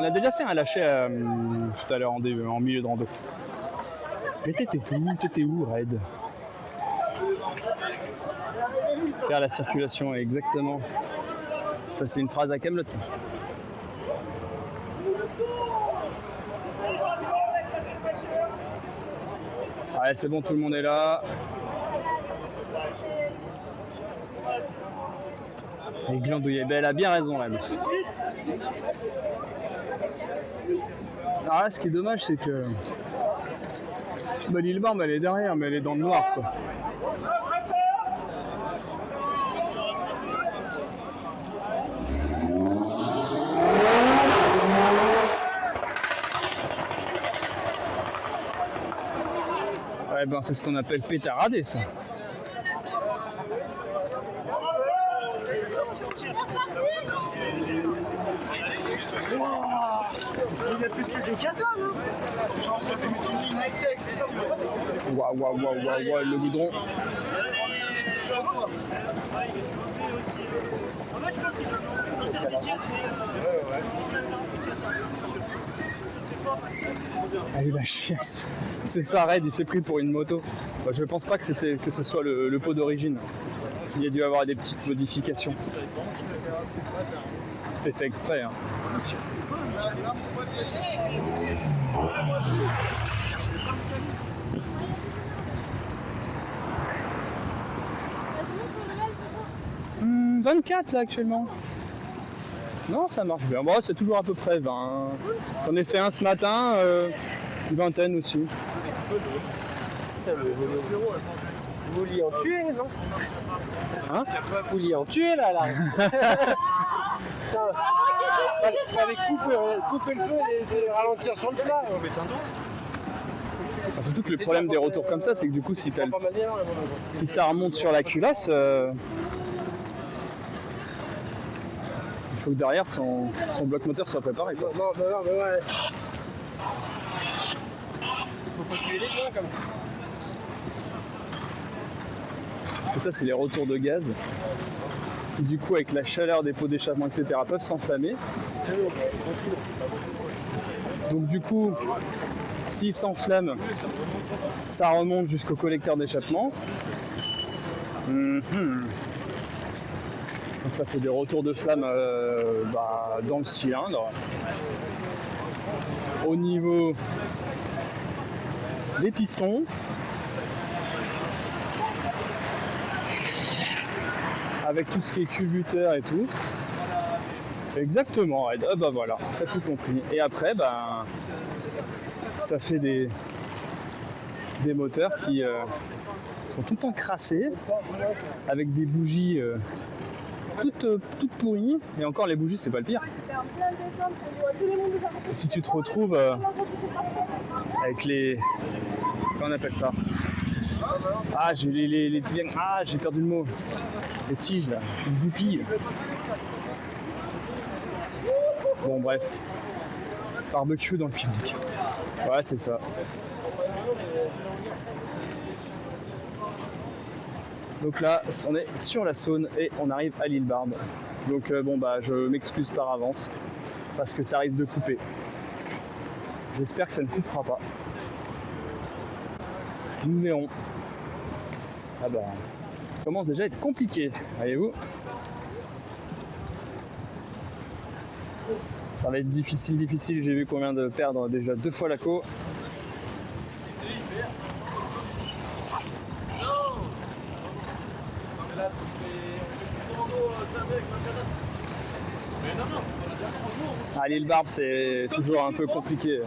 On a déjà fait un lâcher tout à l'heure en milieu de rando. Mais t'étais où, Red? Faire la circulation, exactement. Ça, c'est une phrase à Kaamelott, ça. Ouais, c'est bon, tout le monde est là. Les glandouilles, elle a bien raison, là. Alors là, ce qui est dommage, c'est que l'île Barbe, elle est derrière, mais elle est dans le noir, quoi. Ouais, ben c'est ce qu'on appelle pétaradé, ça. Il y a plus que des katas, non? Waouh, le goudron. Allez, la chiasse. C'est ça, Red, il s'est pris pour une moto. Bah, je pense pas que ce soit le pot d'origine. Il y a dû avoir des petites modifications. C'était fait exprès, hein. Mmh, 24 là actuellement. Non, ça marche bien. Bon, c'est toujours à peu près 20. J'en ai fait un ce matin, une vingtaine aussi. Vous vouliez en tuer, non? Hein? Vous vouliez en tuer là, fallait couper le feu et ralentir sur le plat. Surtout que le problème des retours comme ça, c'est que du coup, si ça remonte sur la culasse, il faut que derrière son bloc moteur soit préparé, quoi. Non, mais ouais. Faut pas tuer les gens comme ça. Parce que ça, c'est les retours de gaz qui, du coup, avec la chaleur des pots d'échappement, etc., peuvent s'enflammer. Donc, du coup, s'ils s'enflamment, ça remonte jusqu'au collecteur d'échappement. Donc, ça fait des retours de flamme dans le cylindre. Au niveau des pistons. Avec tout ce qui est culbuteur et tout. Exactement, Red. Ah bah voilà, t'as tout compris. Et après, ça fait des moteurs qui sont tout encrassés, avec des bougies toutes pourries. Et encore, les bougies, c'est pas le pire. Si tu te retrouves avec les... Comment on appelle ça? Ah, j'ai j'ai perdu le mot. Les tiges là, les petites goupilles. Bon bref. Barbecue dans le public. Ouais, c'est ça. Donc là, on est sur la Saône et on arrive à l'île Barbe. Donc je m'excuse par avance parce que ça risque de couper. J'espère que ça ne coupera pas. Nous verrons. Ah bah, ça commence déjà à être compliqué, voyez-vous. Ça va être difficile. J'ai vu qu'on vient de perdre déjà 2 fois la co. À l'île Barbe, c'est toujours un peu compliqué.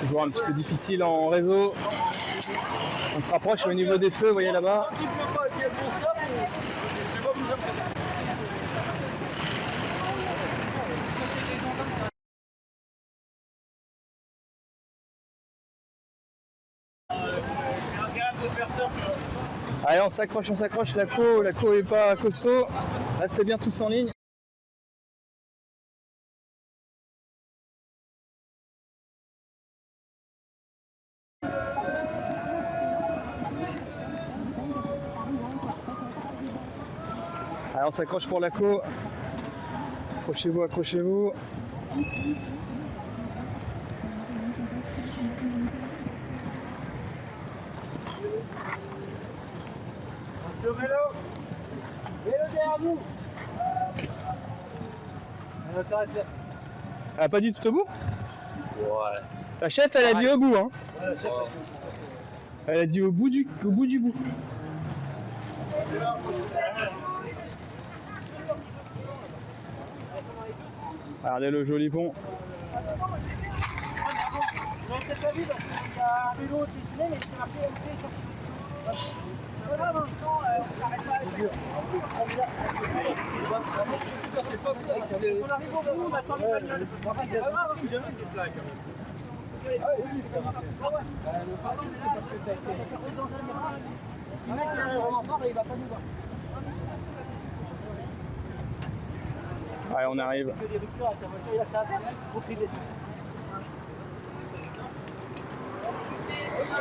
Toujours un petit peu difficile en réseau. On se rapproche au niveau des feux, vous voyez là-bas. Allez, on s'accroche, la co est pas costaud. Restez bien tous en ligne. Allez, on s'accroche pour la co. Accrochez-vous, accrochez-vous. Le vélo. Vélo derrière vous. Elle a pas dit tout au bout? Ouais. La chef, elle a dit au bout, hein. Elle a dit au bout du bout. Regardez le joli pont. Allez, on arrive.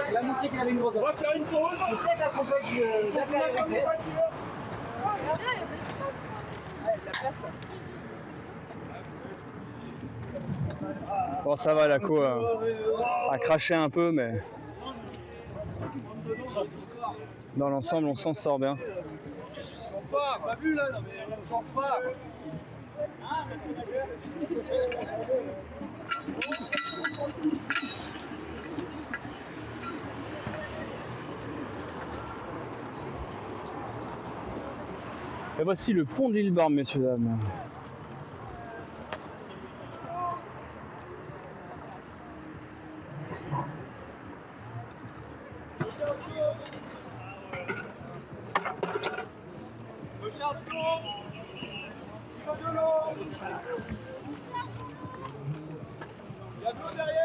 Il a montré qu'il avait une grosse. On va faire une pause. Peut-être la compète Bon, ça va, la co a craché un peu, mais dans l'ensemble, on s'en sort bien. On part, pas vu là, non mais on part. Et voici le pont de l'île Barbe, messieurs, dames.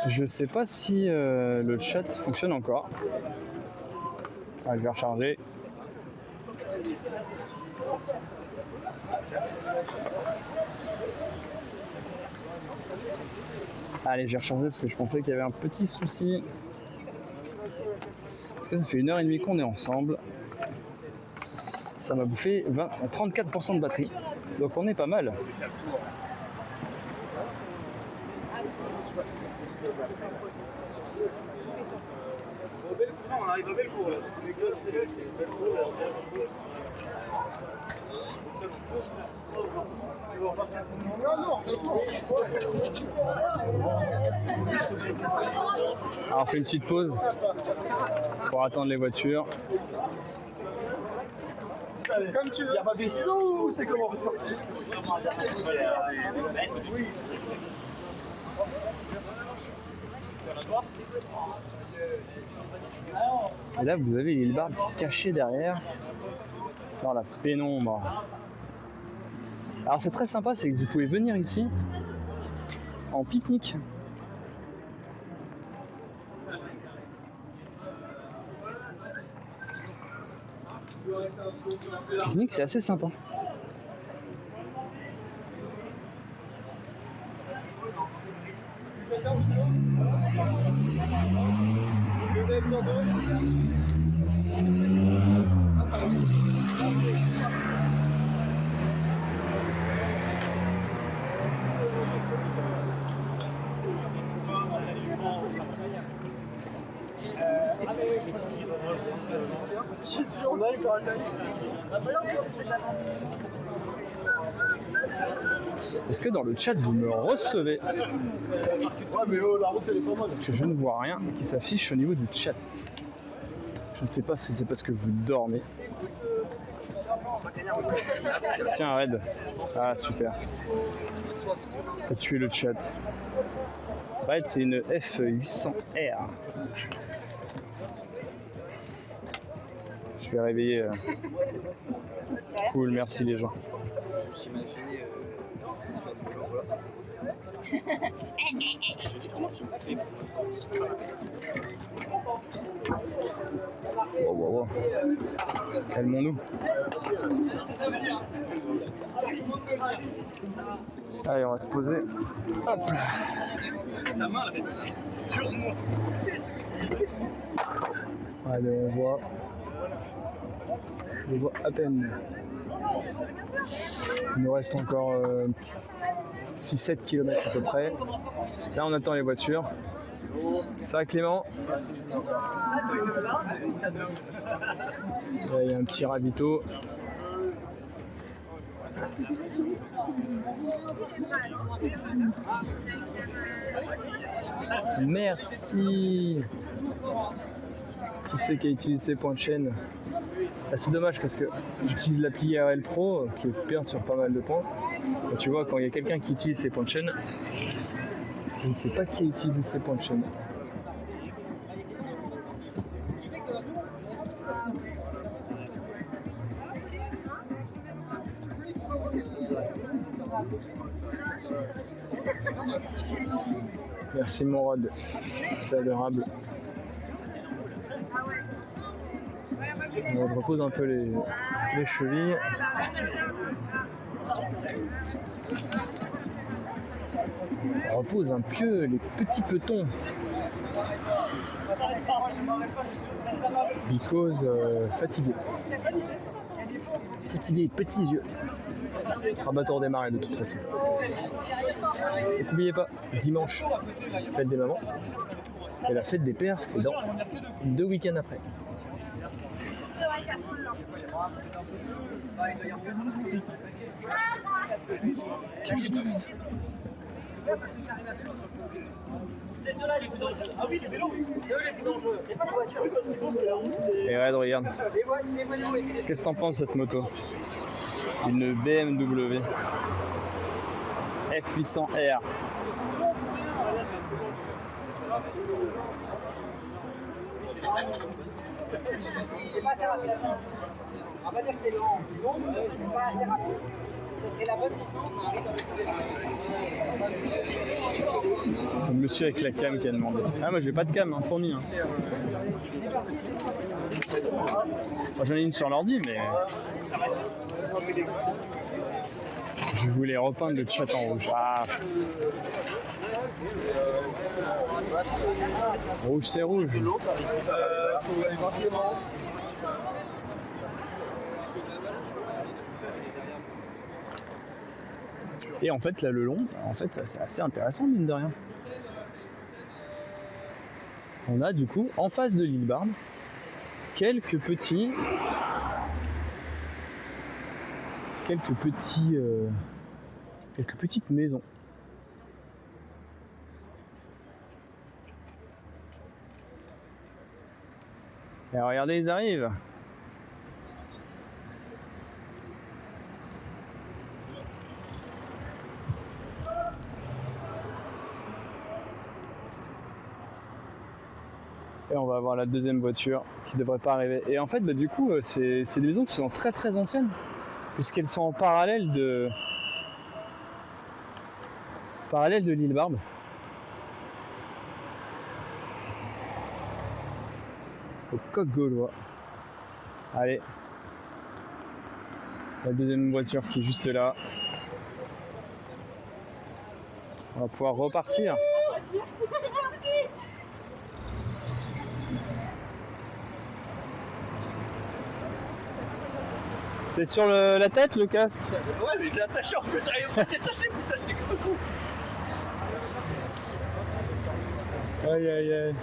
Je sais pas si le chat fonctionne encore. Ah, je vais recharger. Allez, j'ai rechargé parce que je pensais qu'il y avait un petit souci. Parce que ça fait 1h30 qu'on est ensemble. Ça m'a bouffé 34% de batterie. Donc on est pas mal. On arrive à Bellecour là. Alors on fait une petite pause pour attendre les voitures. Comme tu veux. Il n'y a pas baissé ou c'est comment? Et là vous avez l'île Barbe cachée derrière dans la pénombre. Alors c'est très sympa, c'est que vous pouvez venir ici en pique-nique. Pique-nique, c'est assez sympa. Est-ce que dans le chat vous me recevez? Parce que je ne vois rien qui s'affiche au niveau du chat. Je ne sais pas si c'est parce que vous dormez. Tiens, Red. Ah, super. T'as tué le chat. Red, c'est une F800R. Je vais réveiller. Cool, merci les gens. Wow. Calmons-nous. Allez, on va se poser. Hop là. Allez, on voit à peine. Il nous reste encore 6-7 km à peu près. Là, on attend les voitures. Ça va, Clément? Là, il y a un petit ravito. Merci. Qui c'est qui a utilisé ces points de chaîne? Ah, c'est dommage parce que j'utilise l'appli ARL Pro qui est bien sur pas mal de points. Et tu vois, quand il y a quelqu'un qui utilise ces points de chaîne, je ne sais pas qui a utilisé ces points de chaîne. Merci Morad, c'est adorable. On repose un peu les chevilles. On repose un peu les petits petons. Because fatigué. Fatigué, petits yeux. Rabatteur des marais de toute façon. Et n'oubliez pas, dimanche, fête des mamans. Et la fête des pères, c'est dans 2 week-ends après. Cactus. C'est ceux-là les plus dangereux. Ah oui, les vélos. C'est eux les plus dangereux. C'est pas la voiture. Oui, parce qu'ils pensent que la route c'est. Et regarde. Qu'est-ce que t'en penses cette moto? Une BMW F800R. C'est pas assez rapide. On va dire que c'est long, mais c'est pas assez rapide. Ce serait la bonne distance. C'est le monsieur avec la cam qui a demandé. Ah, moi j'ai pas de cam, hein, fourni. Hein. Moi, j'en ai une sur l'ordi, mais. Je voulais repeindre le chat en rouge. Ah. Rouge, c'est rouge. Et en fait, là, le long, en fait, c'est assez intéressant, mine de rien. On a du coup, en face de l'île Barbe, quelques petites maisons. Et regardez, ils arrivent. Et on va avoir la deuxième voiture qui devrait pas arriver. Et en fait, bah, du coup, c'est des maisons qui sont très très anciennes, puisqu'elles sont en parallèle de l'île Barbe. Au coq gaulois. Allez. La deuxième voiture qui est juste là. On va pouvoir repartir. C'est sur la tête le casque? Ouais, mais je l'ai attaché en plus. J'arrive pas à détacher, putain, j'étais comme un con. Aïe aïe aïe.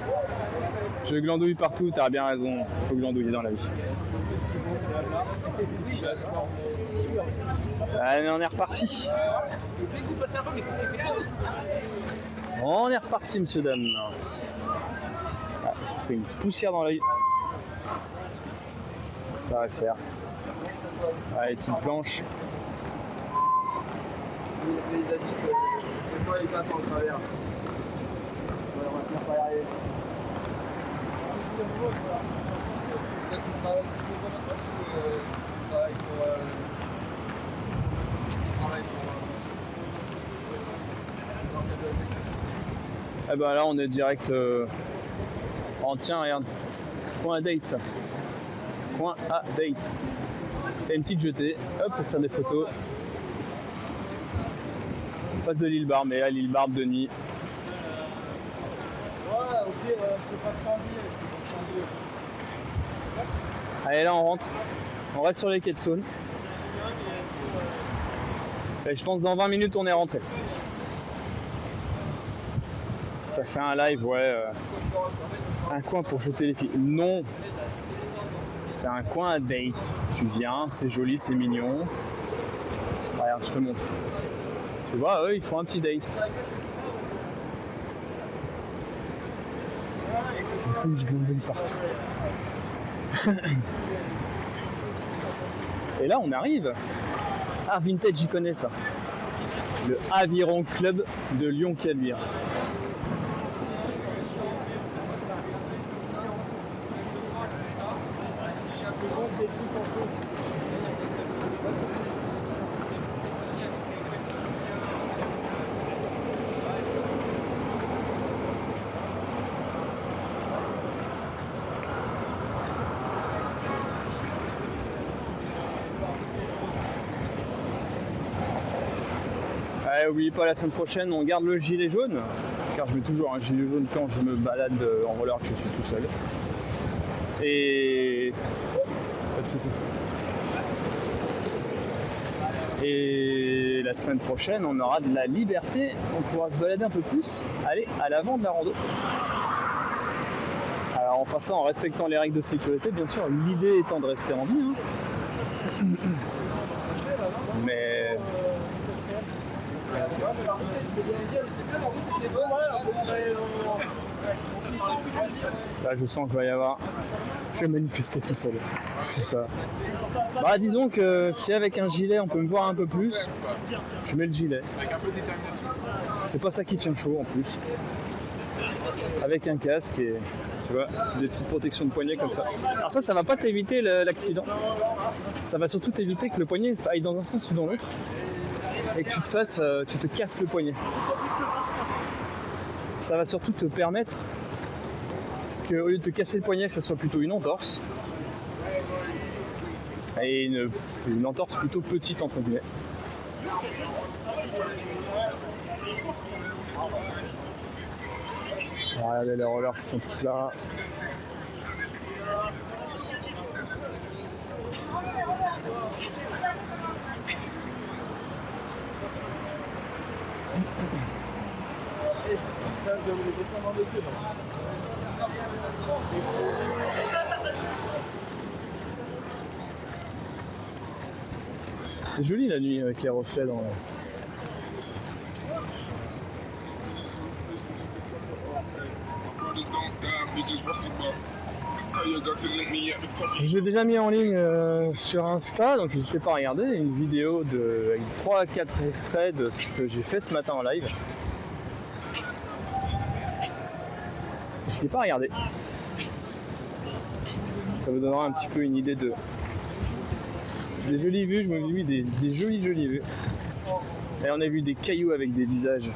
Je glandouille partout, t'as bien raison. Faut glandouiller dans la vie. Allez, on est reparti. On est reparti, monsieur, dame. Ah, j'ai pris une poussière dans l'œil. Ça va le faire. Allez, petite planche. Il a dit que des fois il passe en travers. On va finir par y arriver. Toi tu travailles Eh ben là on est direct en tiens regarde. Point à date ça. Point à date. Et une petite jetée, hop pour faire des photos. On passe de l'île Barbe, mais là l'île Barbe de nuit. Ouais, au pire, je te passe pas en billet, Allez, là on rentre. On reste sur les quais de Saône. Et je pense dans 20 minutes on est rentré. Ça fait un live, ouais. Un coin pour jeter les filles. Non. C'est un coin à date. Tu viens, c'est joli, c'est mignon. Regarde, je te montre. Tu vois, eux, ils font un petit date. Je gambole partout. Et là, on arrive. Ah, Vintage, j'y connais ça. Le Aviron Club de Lyon-Caluire. N'oubliez pas, la semaine prochaine, on garde le gilet jaune, car je mets toujours un gilet jaune quand je me balade en roller, que je suis tout seul. Et pas de soucis. Et la semaine prochaine, on aura de la liberté, on pourra se balader un peu plus, aller à l'avant de la rando. Alors on fera ça en respectant les règles de sécurité, bien sûr, l'idée étant de rester en vie. Hein. Mais là, je sens qu'il va y avoir. Je vais manifester tout seul. C'est ça. Bah, disons que si avec un gilet on peut me voir un peu plus, je mets le gilet. C'est pas ça qui tient chaud en plus. Avec un casque et tu vois, des petites protections de poignet comme ça. Alors ça va pas t'éviter l'accident. Ça va surtout t'éviter que le poignet aille dans un sens ou dans l'autre. Et que tu te casses le poignet. Ça va surtout te permettre qu'au lieu de te casser le poignet, que ça soit plutôt une entorse. Et une entorse plutôt petite entre guillemets. Regardez les rollers qui sont tous là. C'est joli la nuit avec les reflets dans J'ai déjà mis en ligne sur Insta, donc n'hésitez pas à regarder une vidéo avec 3-4 extraits de ce que j'ai fait ce matin en live. N'hésitez pas à regarder. Ça vous donnera un petit peu une idée des jolies vues, je me dis oui, des jolies vues. Et on a vu des cailloux avec des visages.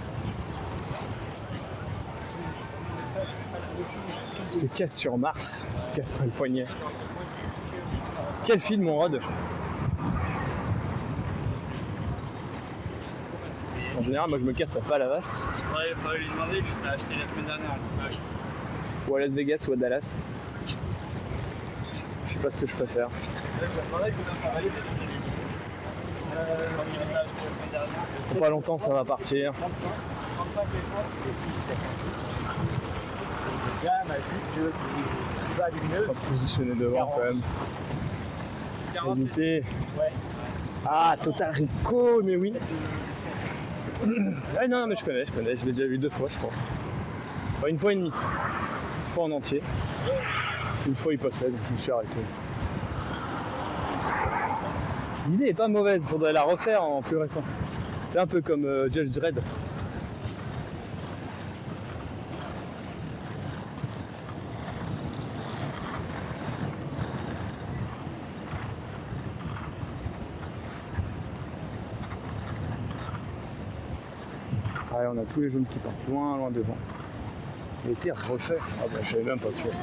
Tu te casses sur Mars, tu te casses pas le poignet. Quel film, mon Rod? En général, moi je me casse à Palavas. Ouais, il faudrait lui demander, lui ça a acheté la semaine dernière. Ou à Las Vegas ou à Dallas. Je sais pas ce que je préfère. Dans pas longtemps, ça va partir. 35 On va se positionner devant quand même. Éviter. Ah, Total Rico, mais oui. Ah, non, mais je connais, je l'ai déjà vu 2 fois, je crois. Enfin, 1 fois et demie. 1 fois en entier. 1 fois il possède, je me suis arrêté. L'idée est pas mauvaise, il faudrait la refaire en plus récent. C'est un peu comme Judge Dredd. Ouais, on a tous les jaunes qui partent loin devant. Il a été refait. Ah bah je savais même pas, tu vois.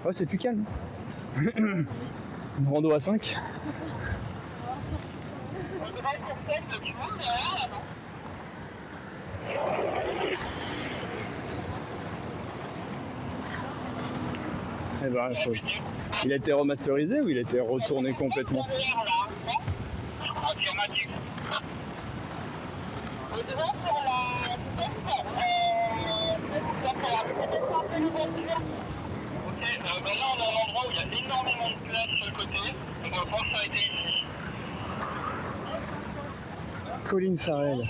Ouais, c'est plus calme. Une rando à 5. Eh ben, il a été remasterisé ou il a été retourné complètement? Affirmatif. Le droit sur la Ok, là on est à un endroit où il y a énormément de place sur le côté, donc on va pouvoir s'arrêter ici. Colin Farrell.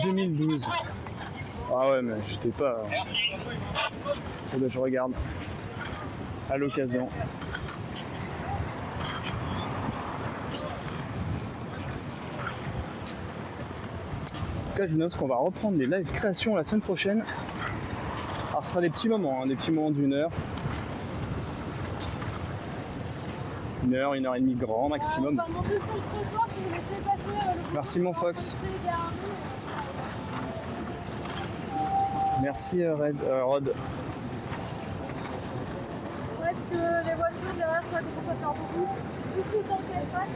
2012. Ah ouais, mais j'étais pas. Eh ben, je regarde. À l'occasion. En tout cas, je note qu'on va reprendre les live créations la semaine prochaine. Alors, ce sera des petits moments, hein, des petits moments d'1 heure. 1 heure, 1 heure et demie grand maximum. Merci mon Fox. Merci Rod. Ouais, parce que les voitures derrière, ça commence à faire beaucoup. Ici, dans le téléphone.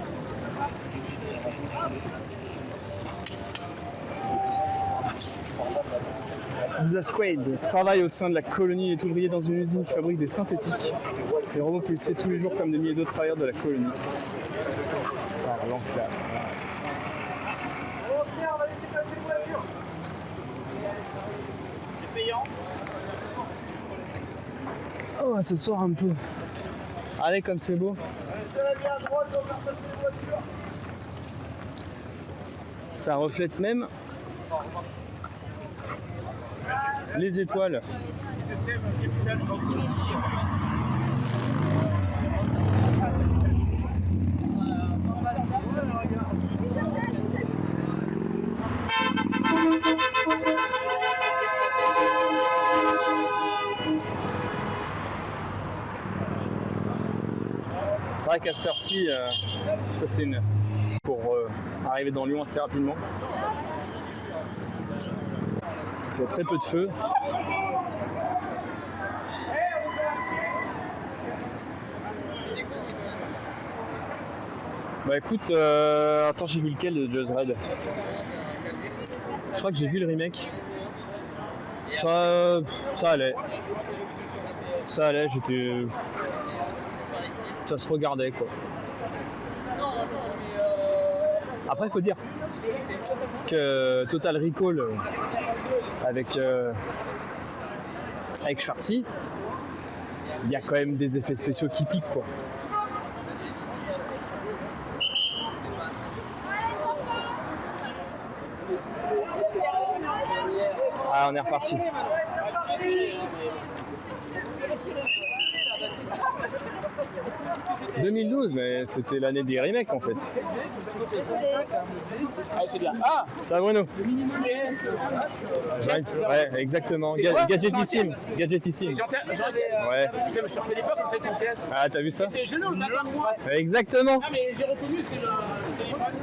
Lisa Squade travaille au sein de la colonie et est ouvrier dans une usine qui fabrique des synthétiques. Les robots pulsés tous les jours comme des milliers d'autres travailleurs de la colonie. Par l'enclave. Oh tiens, on va laisser passer les voitures. C'est payant. Oh, ça sort un peu. Allez, comme c'est beau. Ça va bien à droite, on va faire passer les voitures. Ça reflète même les étoiles. C'est vrai qu'à cette heure-ci, ça c'est une pour arriver dans Lyon assez rapidement. Il y a très peu de feu. Bah écoute, attends, j'ai vu lequel de Just Red? Je crois que j'ai vu le remake. Ça allait. Ça allait, j'étais... Ça se regardait quoi. Après il faut dire que Total Recall avec Schwartzy, il y a quand même des effets spéciaux qui piquent quoi. Ah, on est reparti. 2012, mais c'était l'année des remakes en fait. Ah, c'est bien. Ah, Ça va Bruno? Ouais, exactement. Gadgetissime. Gadgetissime. Ouais. putain, mais je te reconnais pas comme ça qu'on fait. Ah, t'as vu ça? T'es jeune ou t'as moi? Exactement. Ah, mais j'ai reconnu, c'est le téléphone.